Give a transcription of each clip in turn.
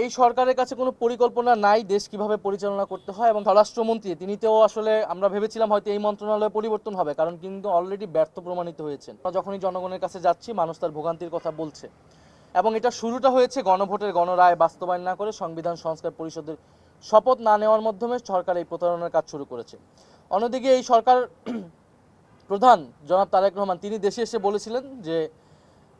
এই সরকারের কাছে কোনো পরিকল্পনা নাই দেশ কিভাবে পরিচালনা করতে হয়, এবং স্বরাষ্ট্রমন্ত্রী তিনিতেও আসলে আমরা ভেবেছিলাম হয়তো এই মন্ত্রণালয়ে পরিবর্তন হবে, কারণ কিন্তু অলরেডি ব্যর্থ প্রমাণিত হয়েছেন। যখনই জনগণের কাছে যাচ্ছি মানুষ তার ভোগান্তির কথা বলছে, এবং এটা শুরুটা হয়েছে গণভোটের গণরায় বাস্তবায়ন না করে সংবিধান সংস্কার পরিষদের শপথ না নেওয়ার মাধ্যমে সরকার এই প্রতারণার কাজ শুরু করেছে। অন্যদিকে এই সরকার প্রধান জনাব তারেক রহমান তিনি দেশে এসে বলেছিলেন যে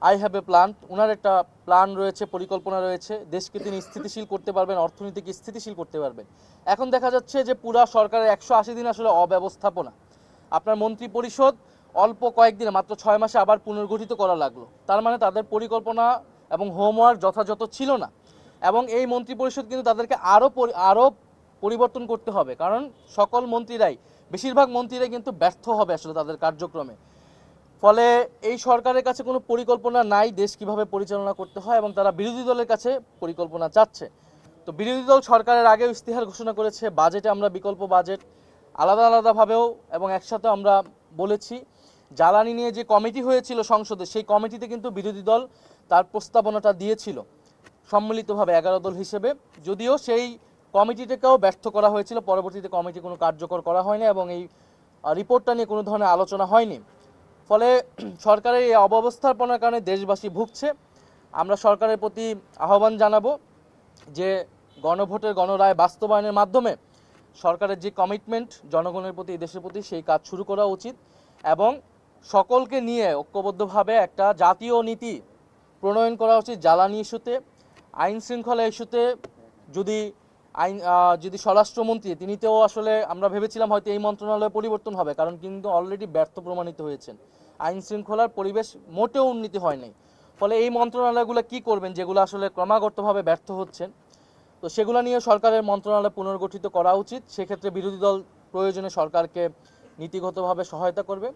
আই হ্যাভ এ প্ল্যান, ওনার একটা প্ল্যান রয়েছে, পরিকল্পনা রয়েছে, দেশকে তিনি স্থিতিশীল করতে পারবেন, অর্থনীতিকে স্থিতিশীল করতে পারবেন। এখন দেখা যাচ্ছে যে পুরা সরকারের 180 দিন আসলে অব্যবস্থাপনা। আপনার মন্ত্রী পরিষদ অল্প কয়েকদিনে মাত্র 6 মাসে আবার পুনর্গঠিত করা লাগলো, তার মানে তাদের পরিকল্পনা এবং হোমওয়ার্ক যথাযথ ছিল না। এবং এই মন্ত্রী পরিষদ কিন্তু তাদেরকে আরও পরিবর্তন করতে হবে, কারণ সকল মন্ত্রীরাই, বেশিরভাগ মন্ত্রীরাই কিন্তু ব্যর্থ হবে আসলে তাদের কার্যক্রমে। ফলে এই সরকারের কাছে কোনো পরিকল্পনা নাই দেশ কিভাবে পরিচালনা করতে হয়, এবং তারা বিরোধী দলের কাছে পরিকল্পনা চাচ্ছে। তো বিরোধী দল সরকারের আগেও ইস্তেহার ঘোষণা করেছে, বাজেটে আমরা বিকল্প বাজেট আলাদা আলাদাভাবেও এবং একসাথে আমরা বলেছি। জ্বালানি নিয়ে যে কমিটি হয়েছিল সংসদে, সেই কমিটিতে কিন্তু বিরোধী দল তার প্রস্তাবনাটা দিয়েছিল সম্মিলিতভাবে 11 দল হিসেবে, যদিও সেই কমিটিটাকেও ব্যর্থ করা হয়েছিল। পরবর্তীতে কমিটি কোনো কার্যকর করা হয়নি এবং এই রিপোর্টটা নিয়ে কোনো ধরনের আলোচনা হয়নি। ফলে সরকারের এই অব্যবস্থাপনার কারণে দেশবাসী ভুগছে। আমরা সরকারের প্রতি আহ্বান জানাবো যে গণভোটের গণরায় বাস্তবায়নের মাধ্যমে সরকারের যে কমিটমেন্ট জনগণের প্রতি, দেশের প্রতি, সেই কাজ শুরু করা উচিত, এবং সকলকে নিয়ে ঐক্যবদ্ধভাবে একটা জাতীয় নীতি প্রণয়ন করা উচিত জ্বালানি ইস্যুতে, আইন শৃঙ্খলা ইস্যুতে। যদি যদি স্বরাষ্ট্রমন্ত্রী তিনিতেও আসলে আমরা ভেবেছিলাম হয়তো এই মন্ত্রণালয়ে পরিবর্তন হবে, কারণ কিন্তু অলরেডি ব্যর্থ প্রমাণিত হয়েছেন। আইন শৃঙ্খলার পরিবেশ মোটেও উন্নতি হয় নাই। ফলে এই মন্ত্রণালয়গুলো কি করবেন যেগুলো আসলে ক্রমাগতভাবে ব্যর্থ হচ্ছেন? তো সেগুলো নিয়ে সরকারের মন্ত্রণালয় পুনর্গঠিত করা উচিত। সেক্ষেত্রে বিরোধী দল প্রয়োজনে সরকারকে নীতিগতভাবে সহায়তা করবে।